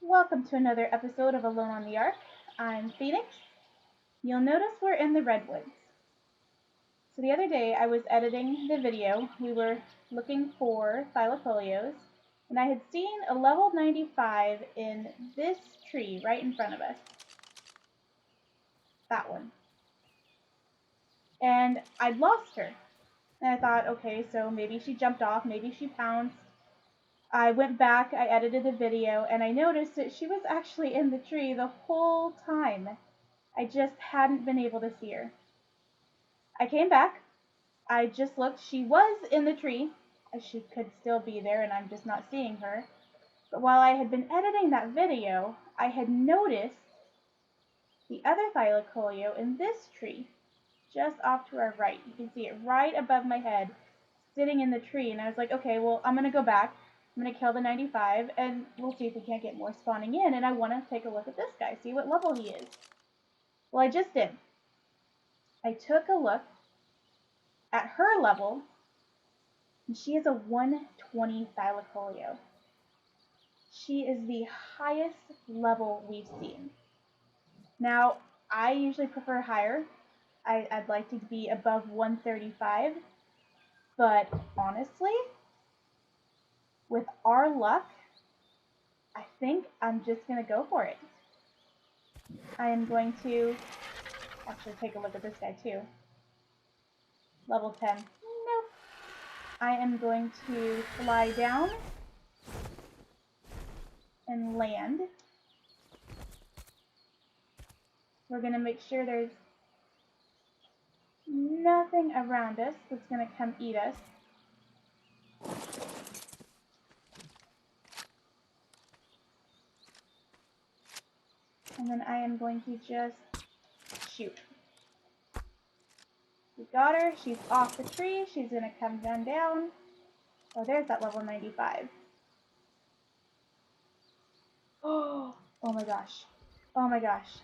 Welcome to another episode of Alone on the Ark. I'm Phoenix. You'll notice we're in the redwoods. So the other day I was editing the video. We were looking for Thyla, and I had seen a level 95 in this tree right in front of us. That one. And I'd lost her. And I thought, okay, so maybe she jumped off, maybe she pounced. I went back, I edited the video, and I noticed that she was actually in the tree the whole time. I just hadn't been able to see her. I came back, I just looked, she was in the tree. She could still be there, and I'm just not seeing her. But while I had been editing that video, I had noticed the other Thyla in this tree, just off to our right. You can see it right above my head, sitting in the tree, and I was like, okay, well, I'm going to go back. I'm going to kill the 95, and we'll see if we can't get more spawning in, and I want to take a look at this guy, see what level he is. Well, I just did. I took a look at her level, and she is a 120 Thyla. She is the highest level we've seen. Now, I usually prefer higher. I'd like to be above 135, but honestly, with our luck, I think I'm just going to go for it. I am going to actually take a look at this guy too. Level 10. Nope. I am going to fly down and land. We're going to make sure there's nothing around us that's going to come eat us. And then I am going to just shoot. We got her. She's off the tree. She's going to come down. Oh, there's that level 95. Oh my gosh. Oh my gosh.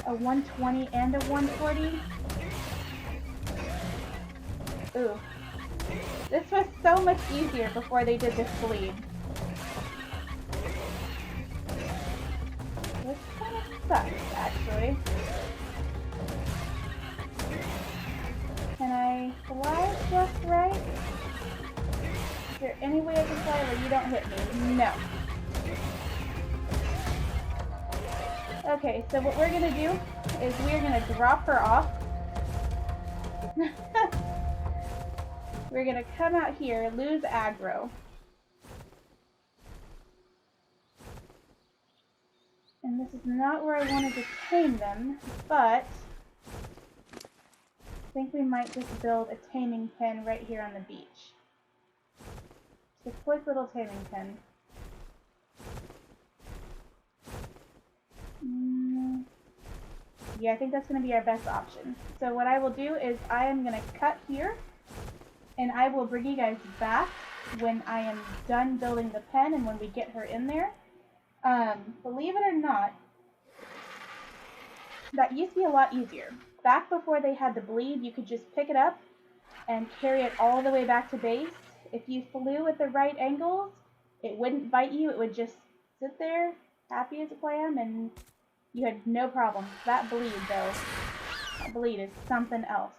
A 120 and a 140. Ooh. This was so much easier before they did this bleed. This kind of sucks, actually. Can I fly just right? Is there any way I can fly where you don't hit me? No. Okay, so what we're going to do is we're going to drop her off. We're going to come out here, lose aggro. And this is not where I wanted to tame them, but I think we might just build a taming pen right here on the beach. Just a quick little taming pen. Yeah, I think that's going to be our best option. So what I will do is I am going to cut here, and I will bring you guys back when I am done building the pen and when we get her in there. Believe it or not, that used to be a lot easier. Back before they had the bleed, you could just pick it up and carry it all the way back to base. If you flew at the right angles, it wouldn't bite you. It would just sit there, happy as a clam, and you had no problem. That bleed, though, that bleed is something else.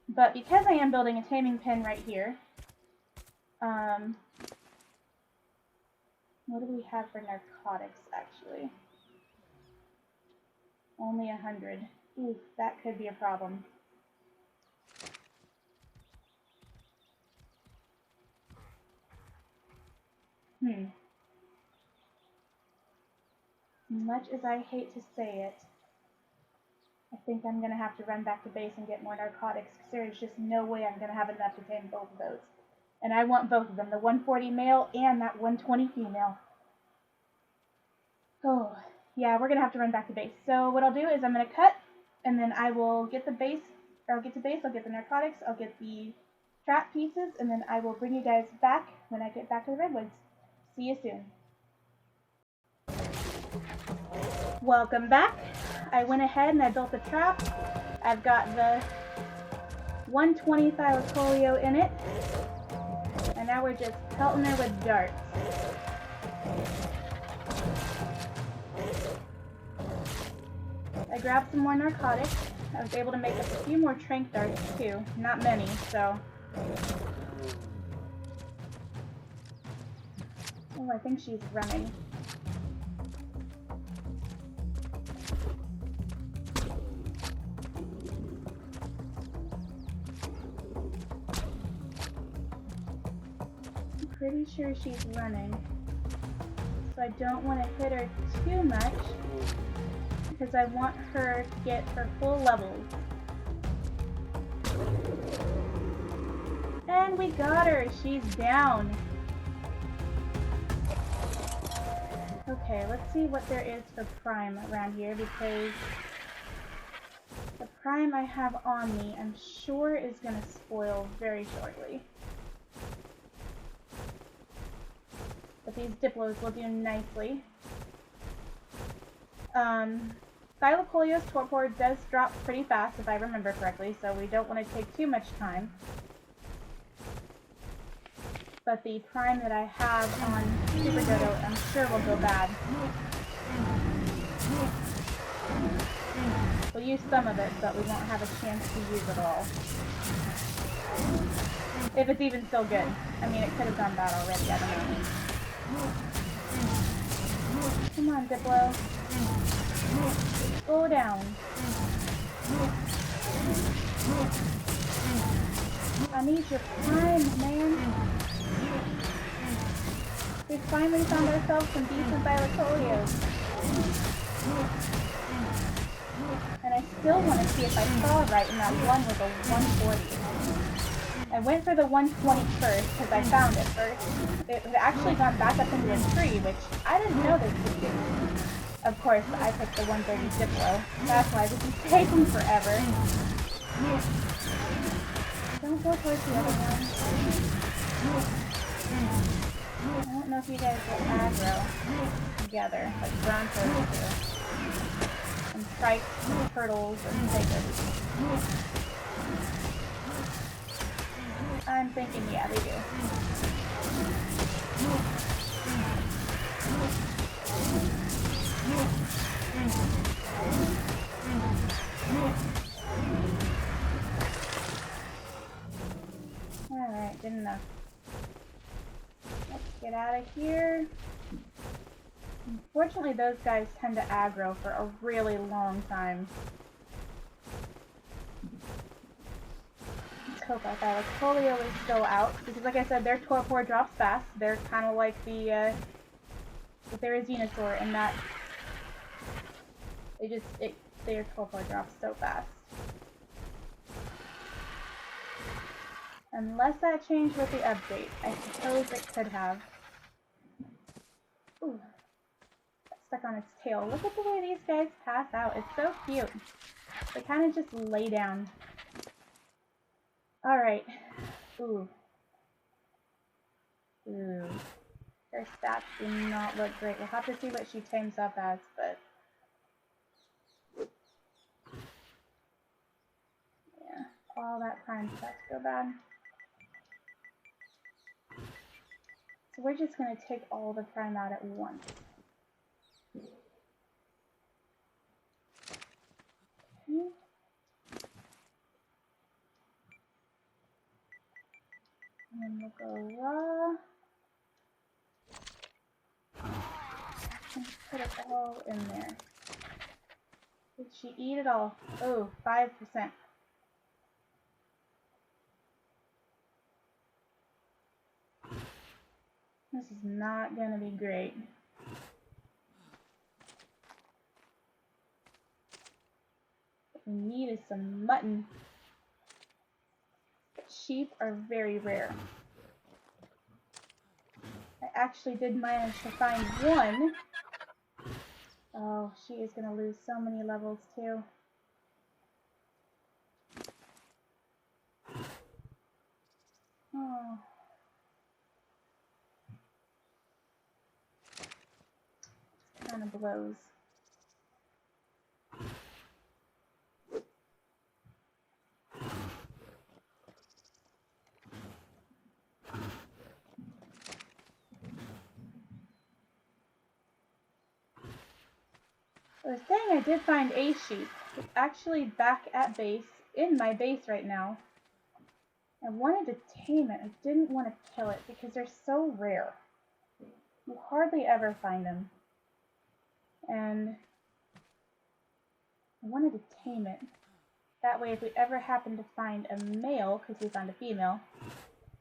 But because I am building a taming pen right here, what do we have for narcotics, actually? Only 100. Ooh, that could be a problem. Much as I hate to say it, I think I'm going to have to run back to base and get more narcotics, because there is just no way I'm going to have enough to tame both of those. And I want both of them, the 140 male and that 120 female. Oh, yeah, we're going to have to run back to base. So what I'll do is I'm going to cut, and then I will get the base, or I'll get to base, I'll get the narcotics, I'll get the trap pieces, and then I will bring you guys back when I get back to the redwoods. See you soon. Welcome back. I went ahead and I built the trap. I've got the 120 Thyla in it. And now we're just pelting her with darts. I grabbed some more narcotics. I was able to make up a few more trank darts too. Not many, so. Oh, I think she's running. I'm pretty sure she's running. So I don't want to hit her too much because I want her to get her full levels. And we got her! She's down! Okay, let's see what there is for Prime around here, because the Prime I have on me, I'm sure is going to spoil very shortly. But these Diplos will do nicely. Thyla's torpor does drop pretty fast, if I remember correctly, so we don't want to take too much time. But the Prime that I have on Super Dodo, I'm sure will go bad. We'll use some of it, but we won't have a chance to use it all. If it's even still good. I mean, it could have gone bad already, I don't know. Come on, Diplo. Go down. I need your Prime, man. We finally found ourselves some decent Thyla's. And I still want to see if I saw right and that one was a 140. I went for the 120 first because I found it first. It had actually gone back up into the tree, which I didn't know this could do. Of course, I picked the 130 Diplo. That's why this is taking forever. Don't go towards the other one. I don't know if you guys will aggro together, like brown turtles do. And striped turtles and tigers. I'm thinking, yeah, they do. Alright, good enough. Let's get out of here. Unfortunately, those guys tend to aggro for a really long time. Let's hope our Thyla is still out, because like I said, their torpor drops fast. They're kind of like the, if they're a Venusaur, in that their torpor drops so fast. Unless that changed with the update. I suppose it could have. Ooh. Stuck on its tail. Look at the way these guys pass out. It's so cute. They kind of just lay down. Alright. Ooh. Ooh. Her stats do not look great. We'll have to see what she tames up as, but... yeah. All that Prime stuff go bad. So we're just going to take all the Prime out at once. Okay. And then we'll go raw. And put it all in there. Did she eat it all? Oh, 5%. This is not going to be great. What we need is some mutton. Sheep are very rare. I actually did manage to find one. Oh, she is going to lose so many levels too. Oh. It kind of blows. I was saying I did find a sheep. It's actually back at base, in my base right now. I wanted to tame it. I didn't want to kill it because they're so rare. You hardly ever find them. And I wanted to tame it. That way if we ever happen to find a male, because we found a female,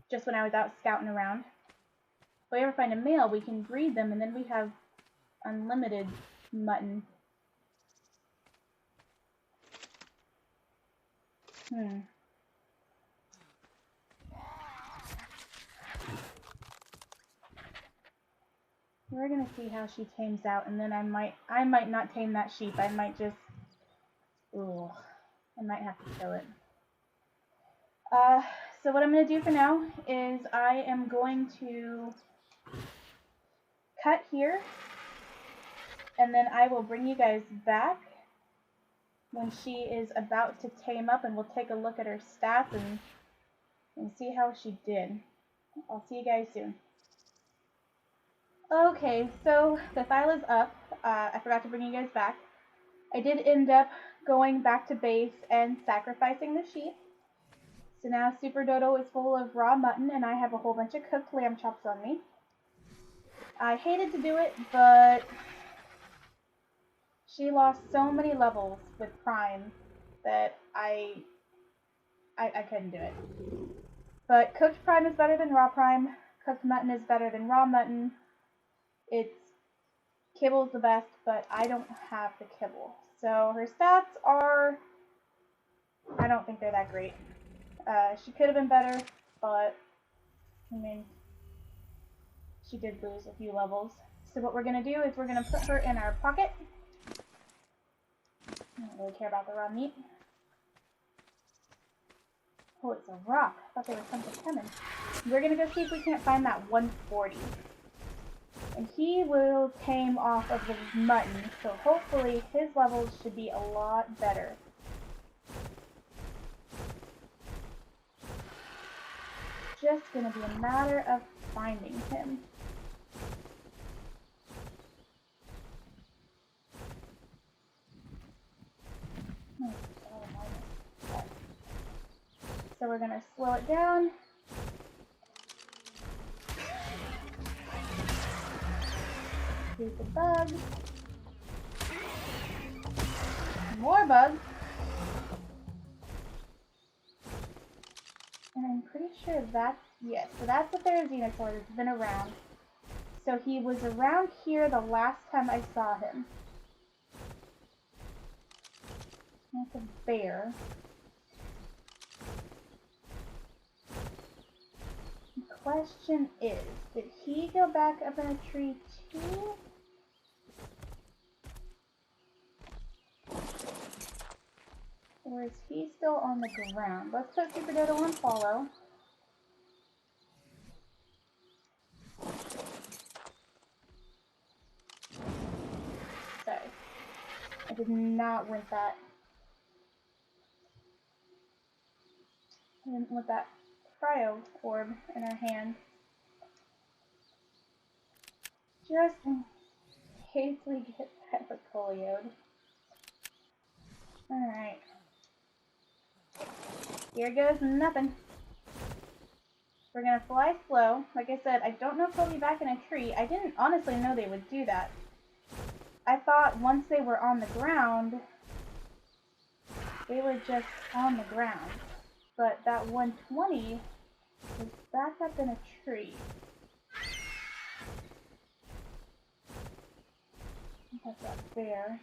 just when I was out scouting around, if we ever find a male, we can breed them and then we have unlimited mutton. We're gonna see how she tames out, and then I might not tame that sheep. I might just, I might have to kill it. So what I'm gonna do for now is I am going to cut here, and then I will bring you guys back when she is about to tame up, and we'll take a look at her stats and see how she did. I'll see you guys soon. Okay, so the Thyla's up. I forgot to bring you guys back. I did end up going back to base and sacrificing the sheep. So now Super Dodo is full of raw mutton and I have a whole bunch of cooked lamb chops on me. I hated to do it, but she lost so many levels with Prime that I couldn't do it. But cooked Prime is better than raw Prime. Cooked mutton is better than raw mutton. Kibble's the best, but I don't have the kibble. So her stats are, I don't think they're that great. She could have been better, but I mean, she did lose a few levels. So what we're going to do is we're going to put her in our pocket. I don't really care about the raw meat. Oh, it's a rock. I thought there was something coming. We're going to go see if we can't find that 140. And he will tame off of the mutton, so hopefully his levels should be a lot better. Just gonna be a matter of finding him. So we're gonna slow it down. Here's the bug. More bugs. And I'm pretty sure that's, yes, so that's the Therizinosaur that's been around. So he was around here the last time I saw him. That's a bear. The question is, did he go back up in a tree too? Or is he still on the ground? Let's put Super Dodo on follow. Sorry. I did not want that. I didn't want that cryo orb in our hand. Just in case we get epitolioed. Alright. Here goes nothing. We're gonna fly slow. Like I said, I don't know if they'll be back in a tree. I didn't honestly know they would do that. I thought once they were on the ground, they were just on the ground. But that 120 is back up in a tree. That's that bear.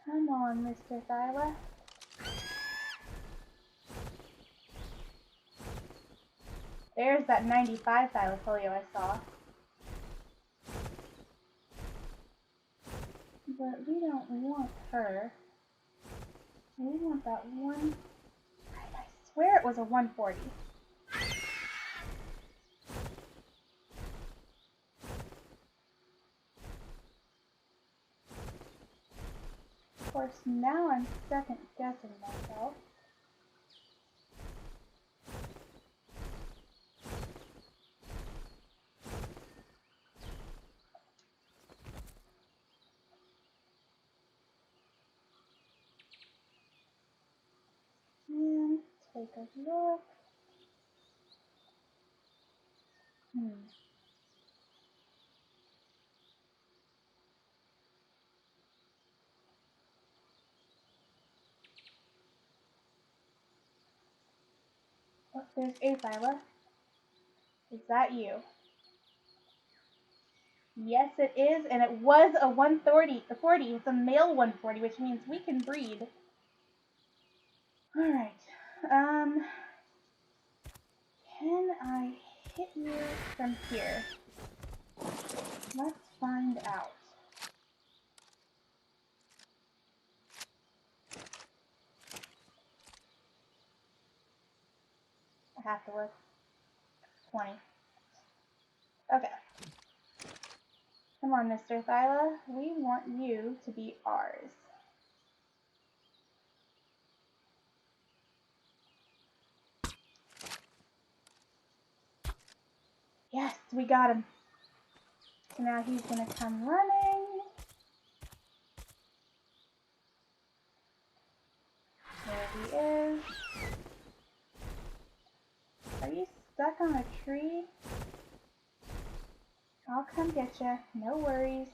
Come on, Mr. Thyla. There's that 95 Thylacolio I saw. But we don't want her. We want that one. I swear it was a 140. course, now I'm second guessing myself. And take a look. Oh, there's a Thyla. Is that you? Yes, it is, and it was a 140. It's a male 140, which means we can breed. All right. Can I hit you from here? Let's find out. I have to look. 20. Okay. Come on, Mr. Thyla. We want you to be ours. Yes, we got him. So now he's gonna come running. There he is. Are you stuck on a tree? I'll come get you. No worries.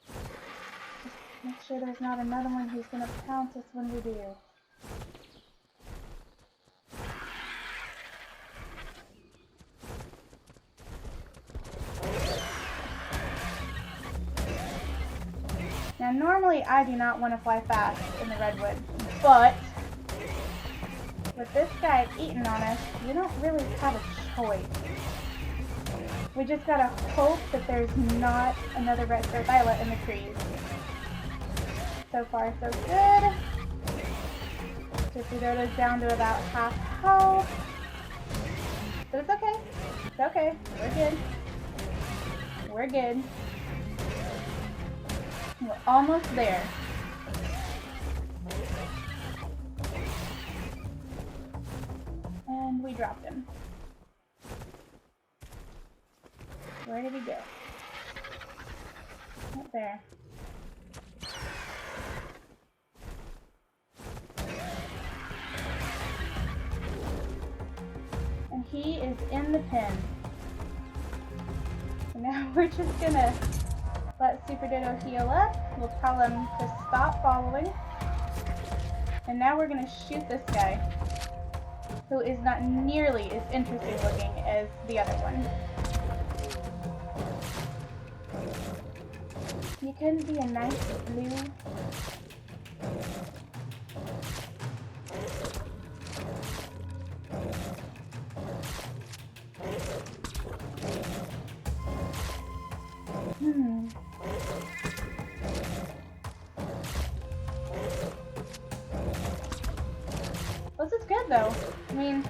Just make sure there's not another one who's gonna pounce us when we do. Now normally I do not want to fly fast in the redwood, but with this guy eating on us, we don't really have a choice. We just gotta hope that there's not another red Thyla in the trees. So far, so good. Tostidota's down to about half health. But it's okay. It's okay. We're good. We're good. We're almost there. And we dropped him. Where did he go? Right there. And he is in the pen. So now we're just gonna let Super Ditto heal up. We'll tell him to stop following. And now we're gonna shoot this guy, who is not nearly as interesting looking as the other one. You couldn't be a nice blue. This is good though. I mean,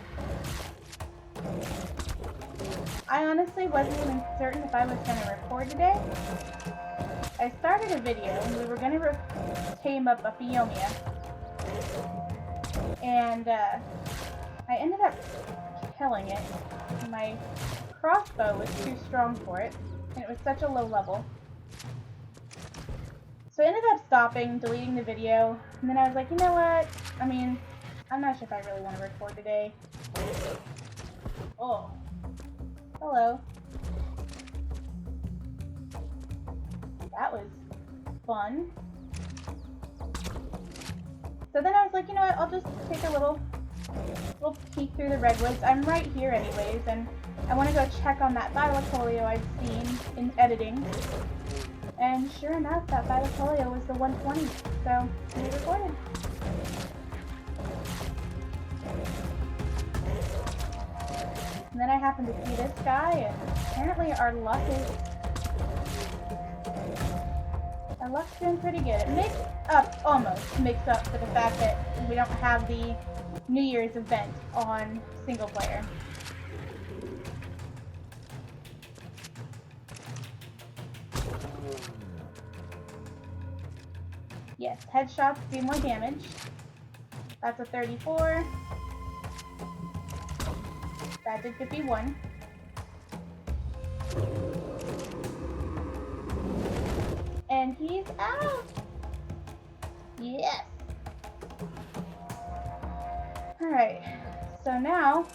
I honestly wasn't even certain if I was going to record today. I started a video and we were going to tame up a Phiomia. And I ended up killing it. My crossbow was too strong for it, and it was such a low level. So I ended up stopping, deleting the video, and then I was like, you know what? I mean, I'm not sure if I really want to record today. Oh. Hello. That was fun. So then I was like, you know what? I'll just take a little peek through the redwoods. I'm right here anyways, and I want to go check on that Thylacoleo I'd seen in editing. And sure enough, that Thylacoleo was the 120. So we recorded. And then I happened to see this guy, and apparently our luck's doing pretty good. It almost makes up for the fact that we don't have the New Year's event on single player. Yes, headshots do more damage. That's a 34. That did 51. And he's out! Yes! Alright, so now...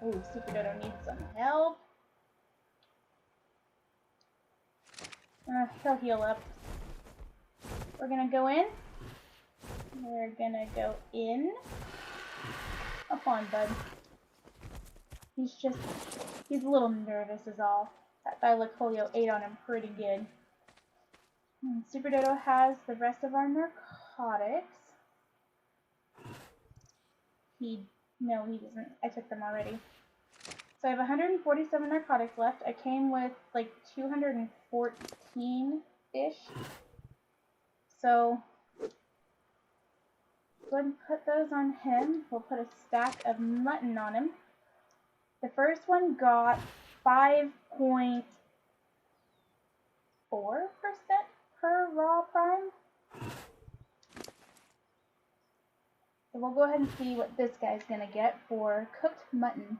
Ooh, Super Dodo needs some help. He'll heal up. We're gonna go in. We're gonna go in. Up on, bud. He's a little nervous is all. That Thyla ate on him pretty good. And Super Dodo has the rest of our narcotics. No, he doesn't. I took them already. So I have 147 narcotics left. I came with like 214-ish. So go ahead and put those on him. We'll put a stack of mutton on him. The first one got 5.4% per raw prime. So we'll go ahead and see what this guy's gonna get for cooked mutton.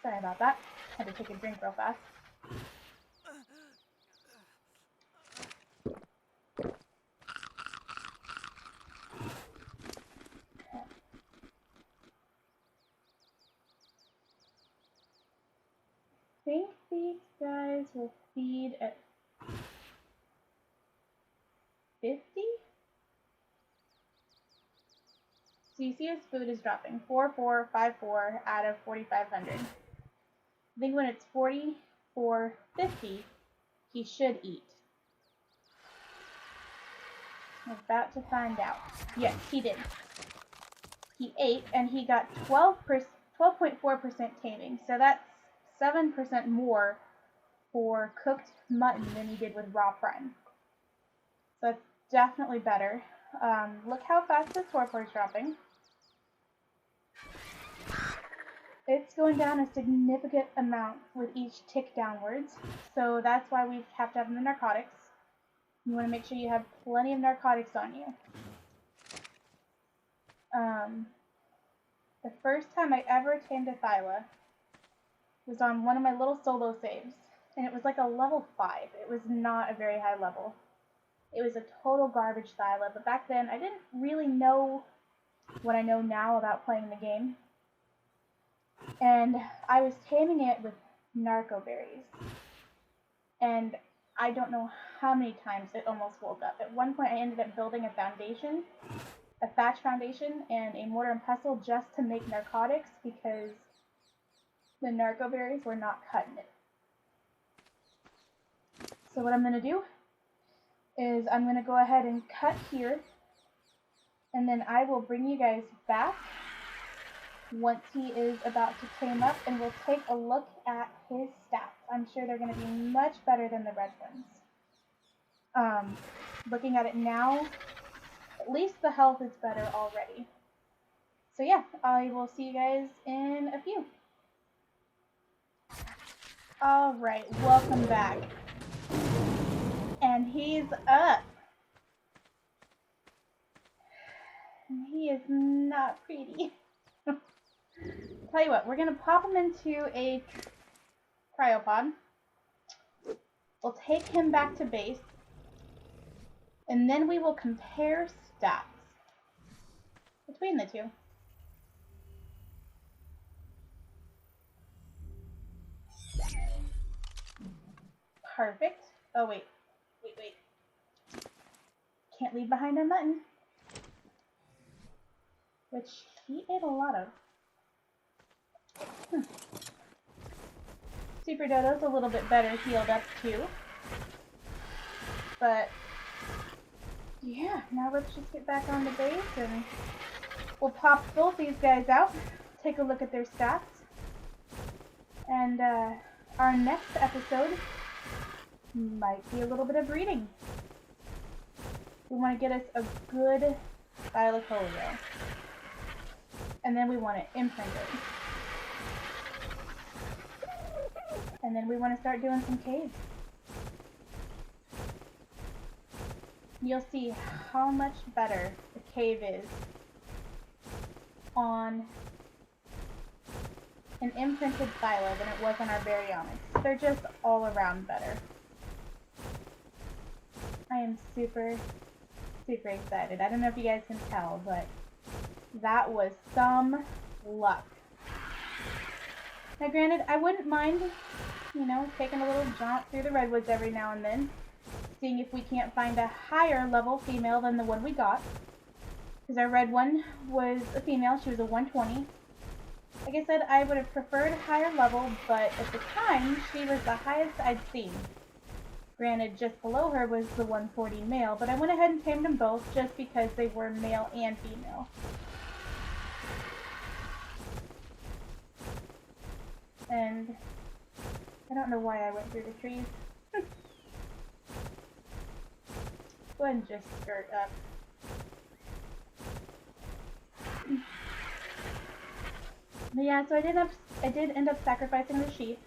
Sorry about that. Had to take a drink real fast. I think these guys will feed at 50? So you see his food is dropping. 4454 out of 4,500. I think when it's 4450, he should eat. I'm about to find out. Yes, he did. He ate and he got 12.4% taming. So that's 7% more for cooked mutton than he did with raw prime. So it's definitely better. Look how fast the torpor is dropping. It's going down a significant amount with each tick downwards. So that's why we have to have the narcotics. You want to make sure you have plenty of narcotics on you. The first time I ever tamed a Thyla was on one of my little solo saves. And it was like a level 5. It was not a very high level. It was a total garbage Thyla, but back then I didn't really know what I know now about playing the game. And I was taming it with narco berries. And I don't know how many times it almost woke up. At one point I ended up building a foundation, a thatch foundation, and a mortar and pestle just to make narcotics because the narco berries were not cutting it. So what I'm going to do is I'm going to go ahead and cut here, and then I will bring you guys back once he is about to tame up, and we'll take a look at his stats. I'm sure they're going to be much better than the red ones. Looking at it now, at least the health is better already. So yeah, I will see you guys in a few. Alright, welcome back. And he's up. And he is not pretty. Tell you what, we're going to pop him into a cryopod. We'll take him back to base. And then we will compare stats between the two. Perfect. Oh, wait. Can't leave behind our mutton. Which he ate a lot of. Super Dodo's a little bit better healed up too. But yeah, now let's just get back on the base and we'll pop both these guys out, take a look at their stats. And our next episode might be a little bit of breeding. We want to get us a good Thyla. And then we want to imprint it. And then we want to start doing some caves. you'll see how much better the cave is on an imprinted Thyla than it was on our baryonyx. They're just all around better. I am super, super excited. I don't know if you guys can tell, but that was some luck. Now granted, I wouldn't mind, you know, taking a little jaunt through the redwoods every now and then, seeing if we can't find a higher level female than the one we got. Because our red one was a female, she was a 120. Like I said, I would have preferred a higher level, but at the time, she was the highest I'd seen. Granted, just below her was the 140 male, but I went ahead and tamed them both just because they were male and female. And I don't know why I went through the trees. Go ahead and just skirt up. But yeah, so I did end up sacrificing the sheep,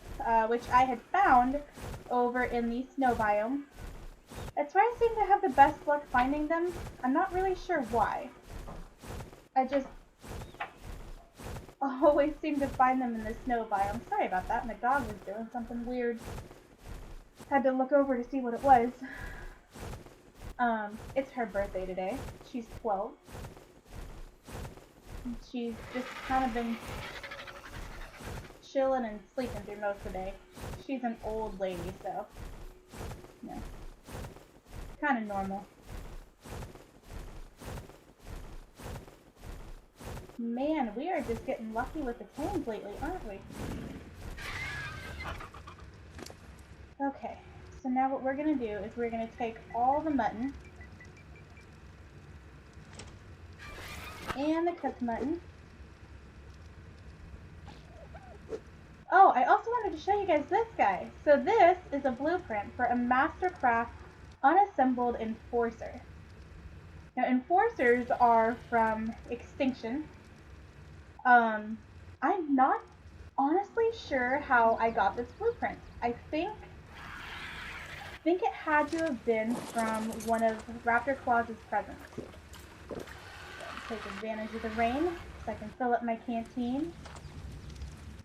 which I had found over in the snow biome. That's where I seem to have the best luck finding them. I'm not really sure why. I just always seem to find them in the snow biome. Sorry about that, my dog was doing something weird. Had to look over to see what it was. It's her birthday today. She's 12. She's just kind of been chilling and sleeping through most of the day. She's an old lady, so, you know, kind of normal. Man, we are just getting lucky with the tames lately, aren't we? Okay, so now what we're going to do is we're going to take all the mutton and the cooked mutton. Oh, I also wanted to show you guys this guy. So this is a blueprint for a Mastercraft unassembled enforcer. Now enforcers are from Extinction. I'm not honestly sure how I got this blueprint. I think it had to have been from one of Raptor Claus' presents. Take advantage of the rain so I can fill up my canteen.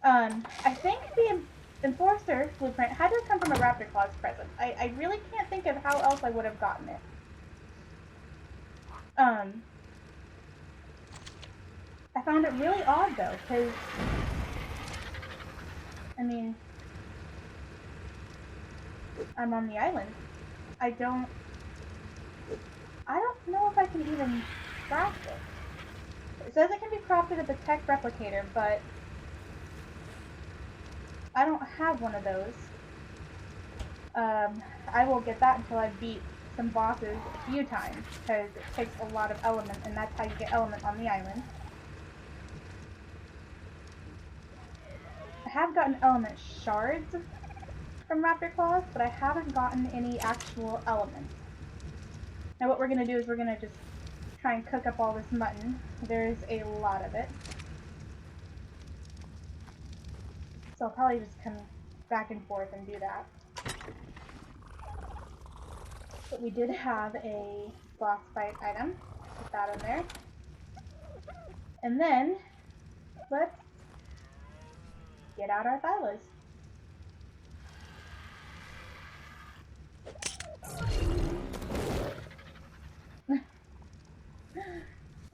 I think the Enforcer blueprint had to have come from a Raptor Claus present. I really can't think of how else I would have gotten it. I found it really odd though, because, I mean, I'm on the island. I don't know if I can even craft it. It says it can be crafted at the tech replicator, but I don't have one of those. I will get that until I beat some bosses a few times, because it takes a lot of element, and that's how you get element on the island. I have gotten element shards from Raptor Claws, but I haven't gotten any actual elements. Now what we're going to do is we're going to just try and cook up all this mutton. There's a lot of it. So I'll probably just come back and forth and do that. But we did have a boss fight item. Put that in there. And then, let's get out our Thylas.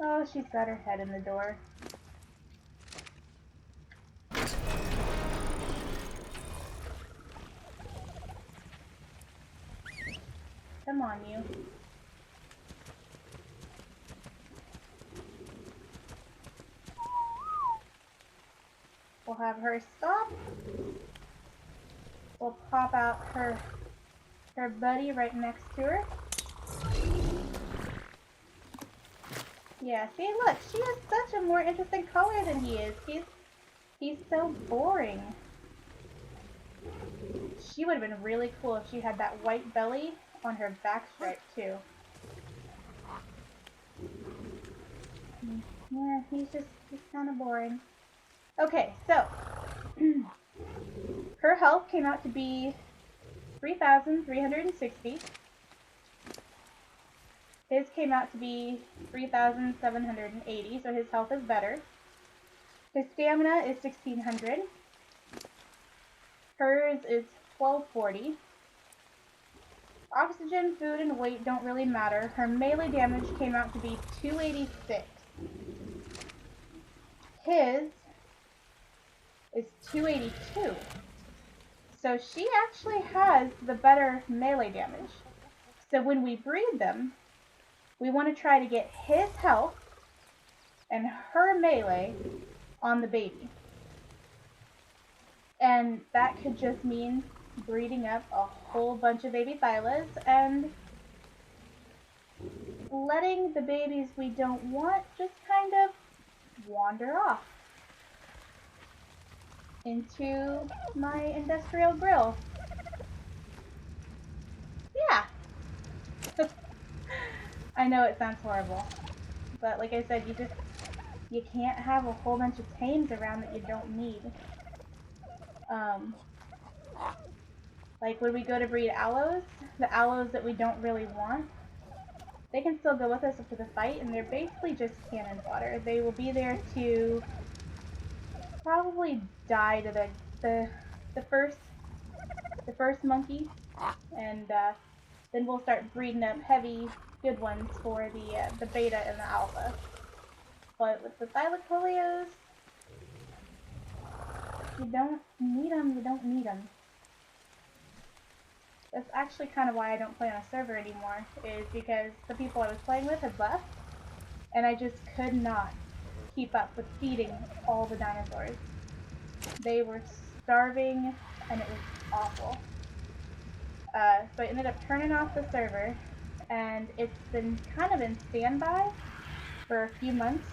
Oh, she's got her head in the door. Come on, you. We'll have her stop. We'll pop out her buddy right next to her. Yeah, see, look, she is such a more interesting color than he is. He's so boring. She would have been really cool if she had that white belly on her back stripe too. Yeah, he's kind of boring. Okay, so her health came out to be 3,360. His came out to be 3,780, so his health is better. His stamina is 1,600. Hers is 1,240. Oxygen, food, and weight don't really matter. Her melee damage came out to be 286. His is 282. So she actually has the better melee damage. So when we breed them, we want to try to get his health and her melee on the baby. And that could just mean breeding up a whole bunch of baby Thylas and letting the babies we don't want just kind of wander off into my industrial grill. Yeah. I know it sounds horrible, but like I said, you can't have a whole bunch of tames around that you don't need. Like when we go to breed aloes, the aloes that we don't really want, they can still go with us up to the fight, and they're basically just cannon fodder. They will be there to probably die to the first monkey, and then we'll start breeding up heavy good ones for the beta and the alpha. But with the Thylacoleos, you don't need them. You don't need them. That's actually kind of why I don't play on a server anymore, is because the people I was playing with had left, and I just could not keep up with feeding all the dinosaurs. They were starving, and it was awful. So I ended up turning off the server, and it's been kind of in standby for a few months,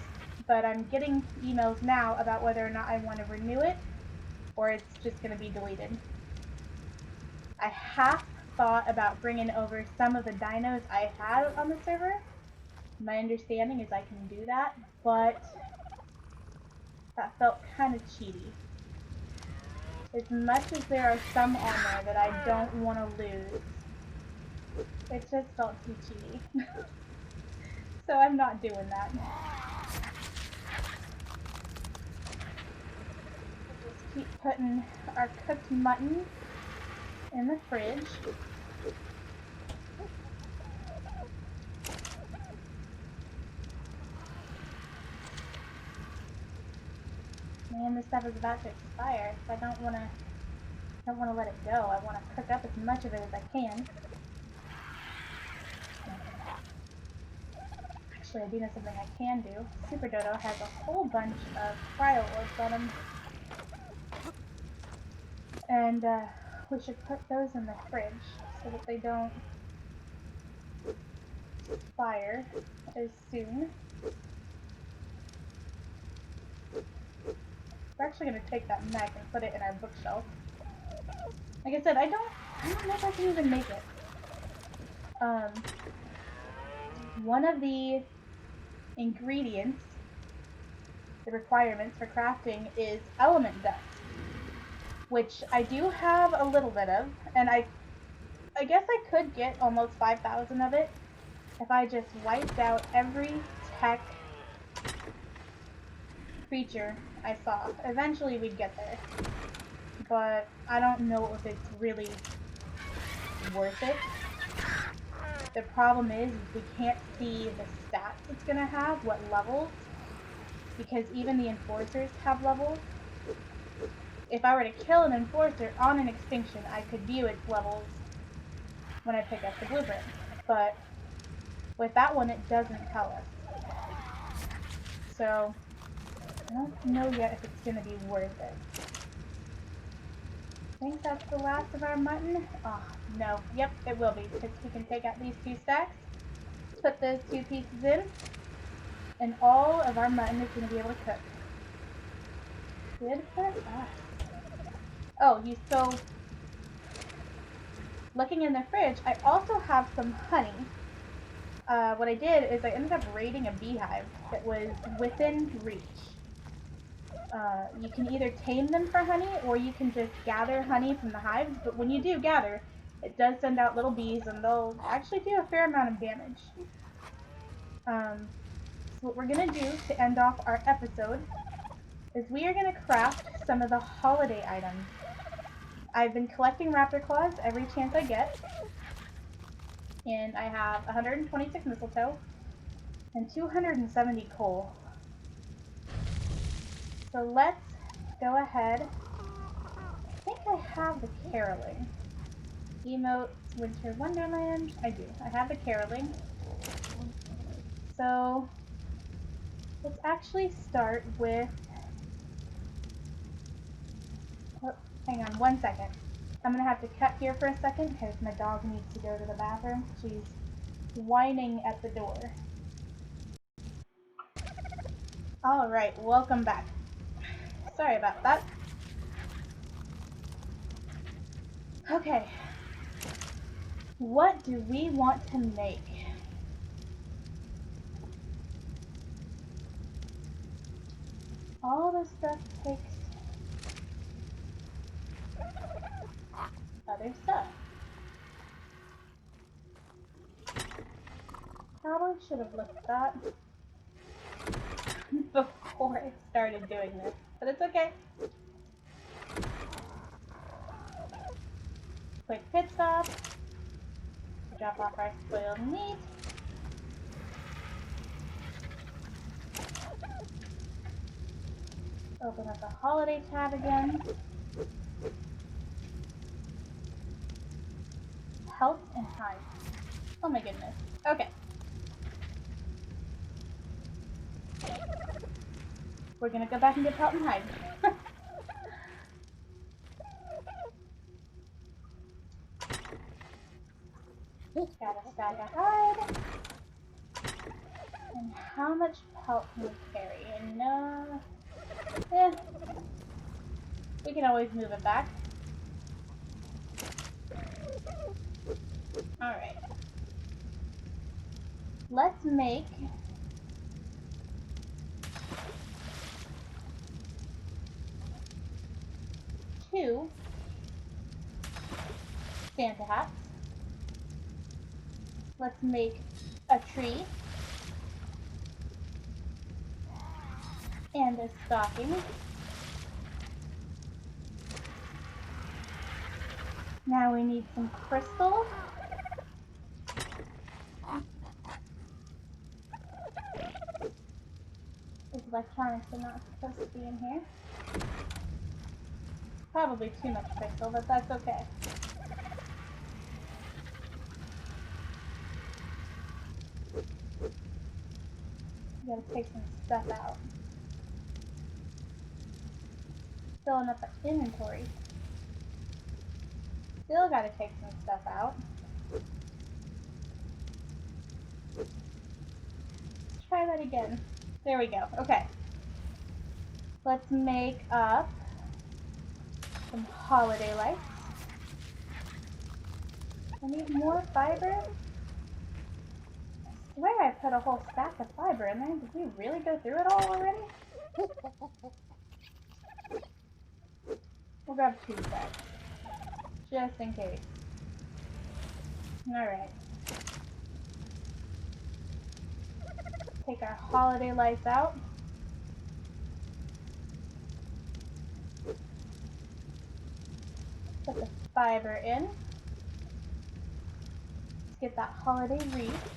but I'm getting emails now about whether or not I want to renew it, or it's just going to be deleted. I half thought about bringing over some of the dinos I had on the server. My understanding is I can do that, but that felt kind of cheaty. As much as there are some on there that I don't want to lose, it just felt too cheaty. So I'm not doing that. We'll just keep putting our cooked mutton in the fridge. Man, this stuff is about to expire, so I don't want to let it go. I want to cook up as much of it as I can. Actually, I do know something I can do. Super Dodo has a whole bunch of cryo orbs on him. And we should put those in the fridge so that they don't expire as soon. We're actually going to take that mech and put it in our bookshelf. Like I said, I don't know if I can even make it. One of the ingredients, the requirements for crafting, is element dust, which I do have a little bit of, and I guess I could get almost 5,000 of it if I just wiped out every tech creature I saw. Eventually we'd get there, but I don't know if it's really worth it. The problem is we can't see the stats it's going to have, what levels, because even the enforcers have levels. If I were to kill an enforcer on an extinction, I could view its levels when I pick up the blueprint, but with that one it doesn't tell us. So I don't know yet if it's going to be worth it. I think that's the last of our mutton. Oh, no. Yep, it will be, because we can take out these 2 stacks, put those 2 pieces in, and all of our mutton is going to be able to cook. Good for us. Oh, so looking in the fridge, I also have some honey. What I did is I ended up raiding a beehive that was within reach. You can either tame them for honey, or you can just gather honey from the hives, but when you do gather, it does send out little bees, and they'll actually do a fair amount of damage. So what we're gonna do to end off our episode is we are gonna craft some of the holiday items. I've been collecting raptor claws every chance I get, and I have 126 mistletoe and 270 coal. So let's go ahead. I think I have the caroling. Emote Winter Wonderland. I do. I have the caroling. So let's actually start with. Oh, hang on 1 second. I'm gonna have to cut here for a second because my dog needs to go to the bathroom. She's whining at the door. Alright, welcome back. Sorry about that. Okay. What do we want to make? All this stuff takes other stuff. Probably should have looked at that before I started doing this, but it's okay. Quick pit stop. Drop off our spoiled meat. Open up the holiday tab again. Help and hide. Oh my goodness. Okay. We're gonna go back and get Pelt and hide. Gotta stack a hide. And how much pelt can we carry? Enough. We can always move it back. Alright. Let's make two Santa hats. Let's make a tree and a stocking. Now we need some crystal. These electronics are not supposed to be in here. Probably too much crystal, but that's okay. You gotta take some stuff out. Filling up the inventory. Still gotta take some stuff out. Let's try that again. There we go. Okay. Let's make up some holiday lights. I need more fiber. I swear I put a whole stack of fiber in there. Did we really go through it all already? We'll grab 2 stacks. Just in case. Alright. Take our holiday lights out. Put the fiber in. Let's get that holiday wreath.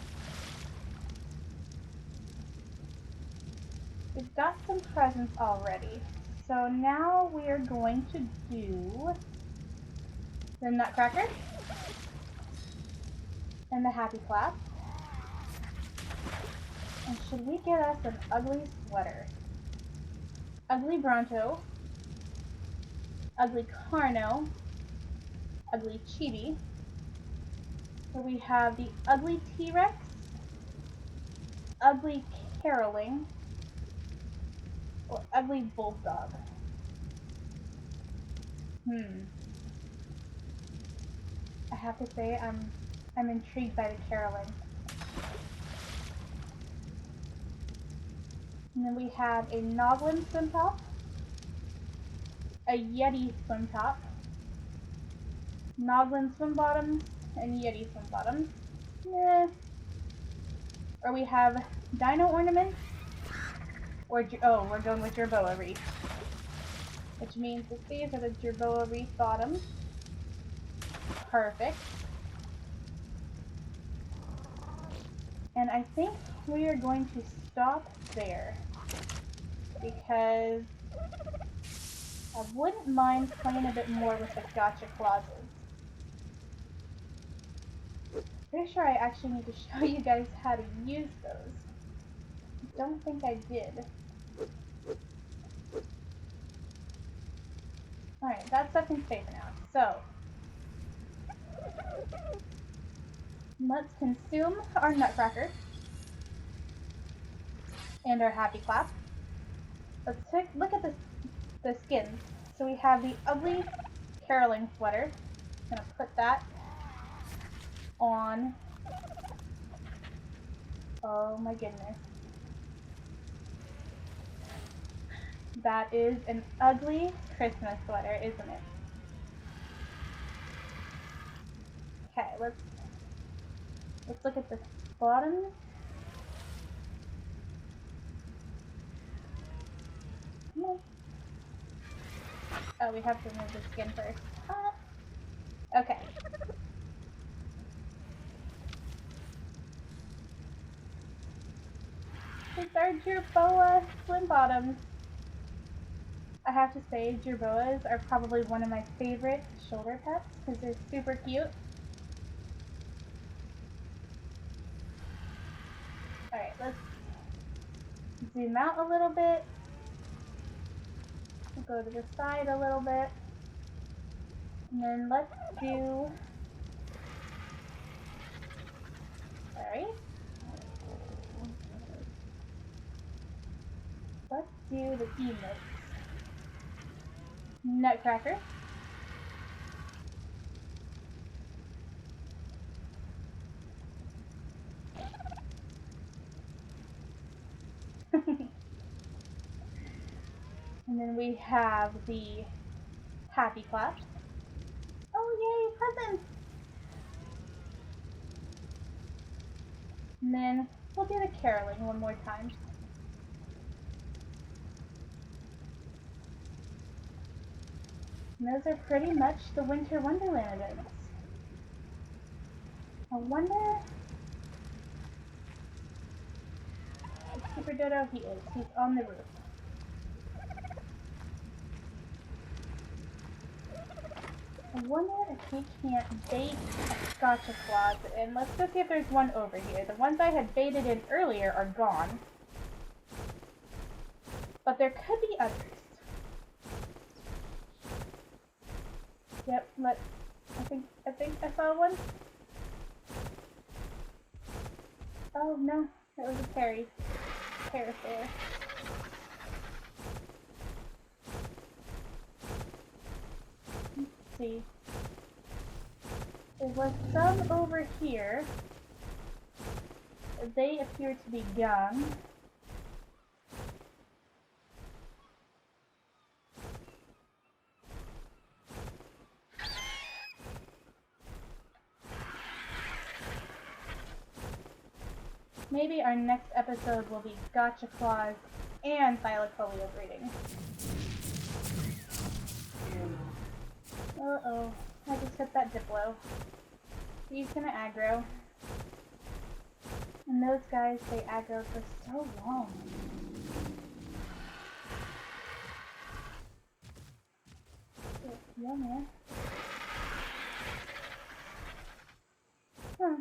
We've got some presents already. So now we are going to do the nutcracker and the happy clap. And should we get us an ugly sweater? Ugly Bronto, ugly Carno, ugly Chibi. So we have the ugly T-Rex, ugly Caroling, or ugly Bulldog. I have to say I'm intrigued by the caroling. And then we have a Noglin swim top, a Yeti swim top, Noglin swim bottoms, and Yeti swim bottoms. Or we have dino ornaments, or oh, we're going with Jerboa Reef, which means that these are the Jerboa Reef bottoms. Perfect. And I think we are going to stop there because I wouldn't mind playing a bit more with the gotcha clauses. Pretty sure I actually need to show you guys how to use those. I don't think I did. Alright, that stuff can stay for now. So, let's consume our nutcracker and our happy clap. Let's look at the skins. So we have the ugly caroling sweater. I'm gonna put that on. Oh my goodness. That is an ugly Christmas sweater, isn't it? Okay, let's look at the bottoms. No. Oh, we have to remove the skin first. Okay. These are Jerboa swim bottoms. I have to say, Jerboas are probably one of my favorite shoulder pets because they're super cute. Alright, let's zoom out a little bit. We'll go to the side a little bit. And then let's do... Sorry. Let's do the emotes. Nutcracker. And then we have the happy clap. Oh yay, presents! And then we'll do the caroling one more time. And those are pretty much the Winter Wonderland events. I wonder... Super Dodo, he is. He's on the roof. I wonder if we can't bait a gotcha clause in. Let's go see if there's one over here. The ones I had baited in earlier are gone. But there could be others. Yep, I think I saw one. Oh no, that was a parasaur. Let's see. There was some over here. They appear to be gone. Maybe our next episode will be Gotcha Claws and Thyla breeding. Uh-oh. I just hit that Diplo. He's gonna aggro. And those guys, they aggro for so long. Yeah, man. Huh.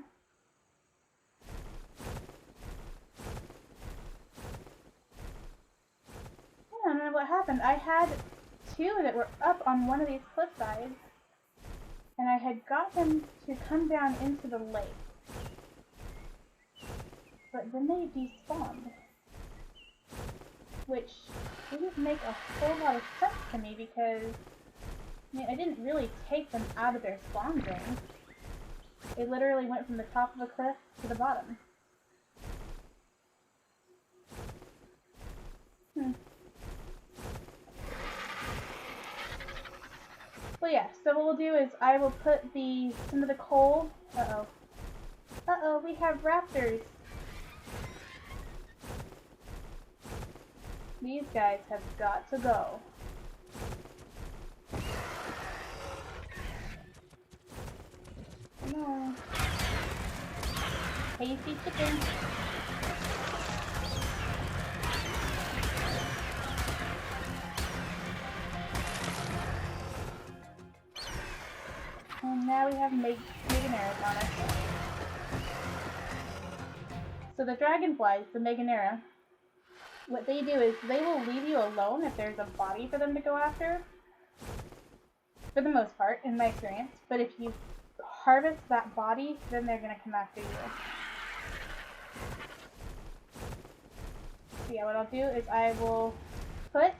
I don't know what happened. I had two that were up on one of these cliff sides, and I had got them to come down into the lake. But then they despawned, which didn't make a whole lot of sense to me because, I mean, I didn't really take them out of their spawn zone. They literally went from the top of the cliff to the bottom. Well, yeah, so what we'll do is I will put some of the coal... Uh-oh. Uh-oh, we have raptors. These guys have got to go. No. Tasty chicken. And now we have Meganera on us. So the dragonflies, the Meganera, what they do is they will leave you alone if there's a body for them to go after. For the most part, in my experience. But if you harvest that body, then they're going to come after you. So yeah, what I'll do is I will put...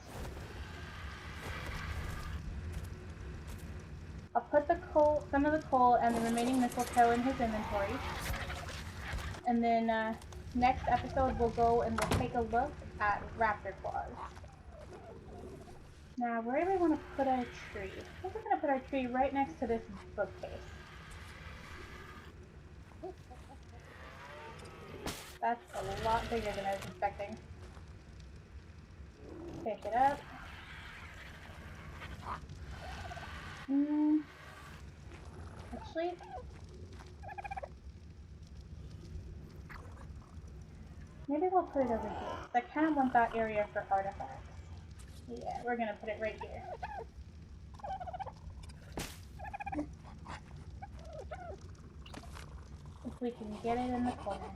I'll put the coal, some of the coal and the remaining mistletoe in his inventory. And then next episode we'll go and we'll take a look at raptor claws. Now, where do we want to put our tree? I think we're going to put our tree right next to this bookcase. That's a lot bigger than I was expecting. Pick it up. Actually, maybe we'll put it over here. I kind of want that area for artifacts. Yeah, we're gonna put it right here. If we can get it in the corner.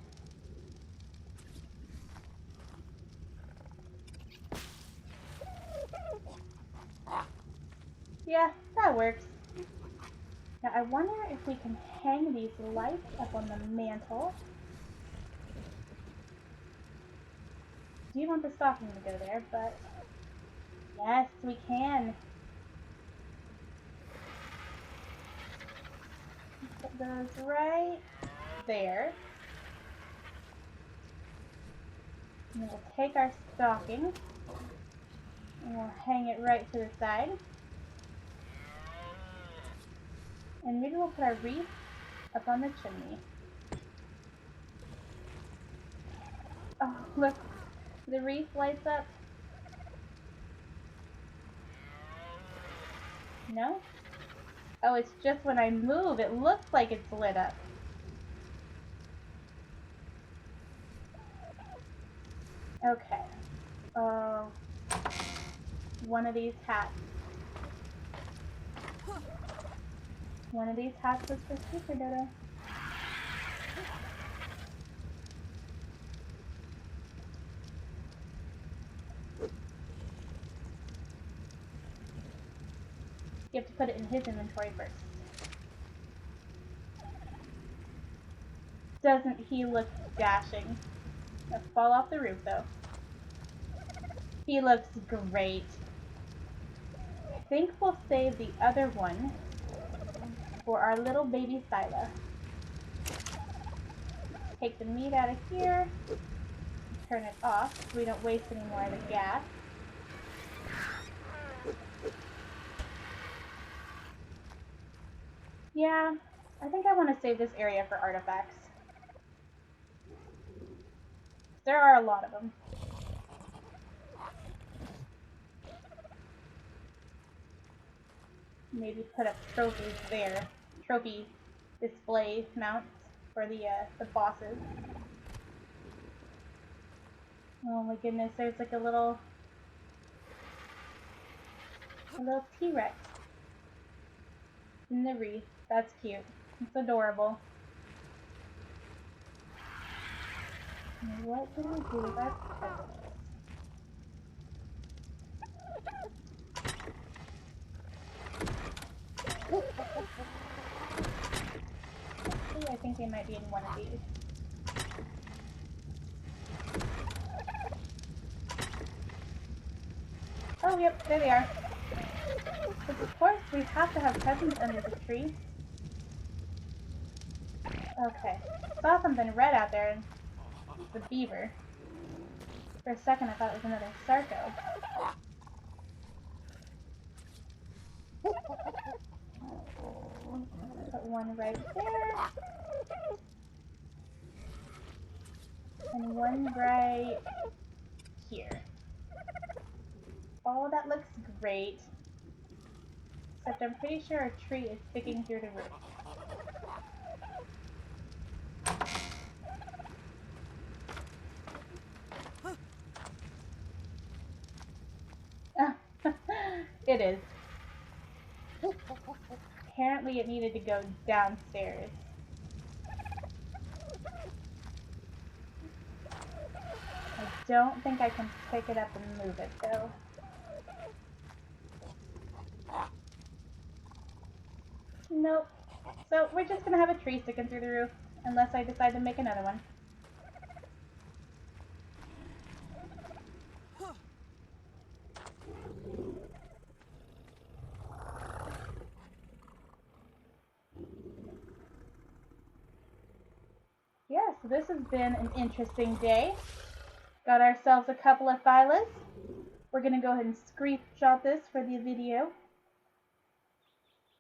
Yeah, that works. Now I wonder if we can hang these lights up on the mantle. Do you want the stocking to go there? But yes, we can. Put those right there. And then we'll take our stocking and we'll hang it right to the side. And maybe we'll put our wreath up on the chimney. Oh, look, the wreath lights up. No? Oh, it's just when I move, it looks like it's lit up. Okay. Oh, one of these hats. One of these hats was for Super Dodo. You have to put it in his inventory first. Doesn't he look dashing? Let's fall off the roof though. He looks great. I think we'll save the other one for our little baby Thyla. Take the meat out of here. Turn it off so we don't waste any more of the gas. Yeah, I think I want to save this area for artifacts. There are a lot of them. Maybe put up trophies there. Trophy display mounts for the bosses. Oh my goodness, there's like a little T-Rex in the wreath. That's cute. It's adorable. And what did we do with our pets? Actually, I think they might be in one of these. Oh, yep, there they are. Because of course we have to have presents under the tree. Okay. Saw something red out there, and it's a beaver. For a second I thought it was another Sarco. Put one right there. And one right here. Oh, that looks great. Except I'm pretty sure a tree is sticking through the roof. It is. Apparently it needed to go downstairs. I don't think I can pick it up and move it though. Nope. So we're just gonna have a tree sticking through the roof unless I decide to make another one. Yeah, so this has been an interesting day. Got ourselves a couple of Thylas. We're gonna go ahead and screenshot this for the video.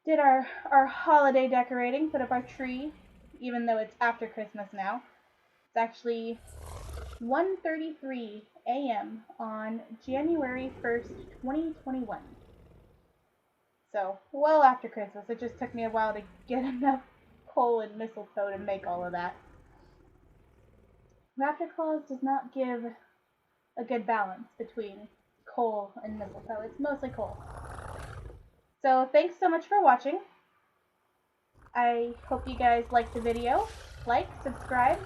Did our holiday decorating, put up our tree, even though it's after Christmas now. It's actually 1:33 a.m. on January 1st, 2021. So, well after Christmas. It just took me a while to get enough coal and mistletoe to make all of that. Raptor Claws does not give a good balance between coal and mistletoe. It's mostly coal. So, thanks so much for watching. I hope you guys liked the video. Like, subscribe.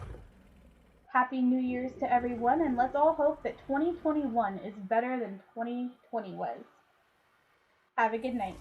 Happy New Year's to everyone, and let's all hope that 2021 is better than 2020 was. Have a good night.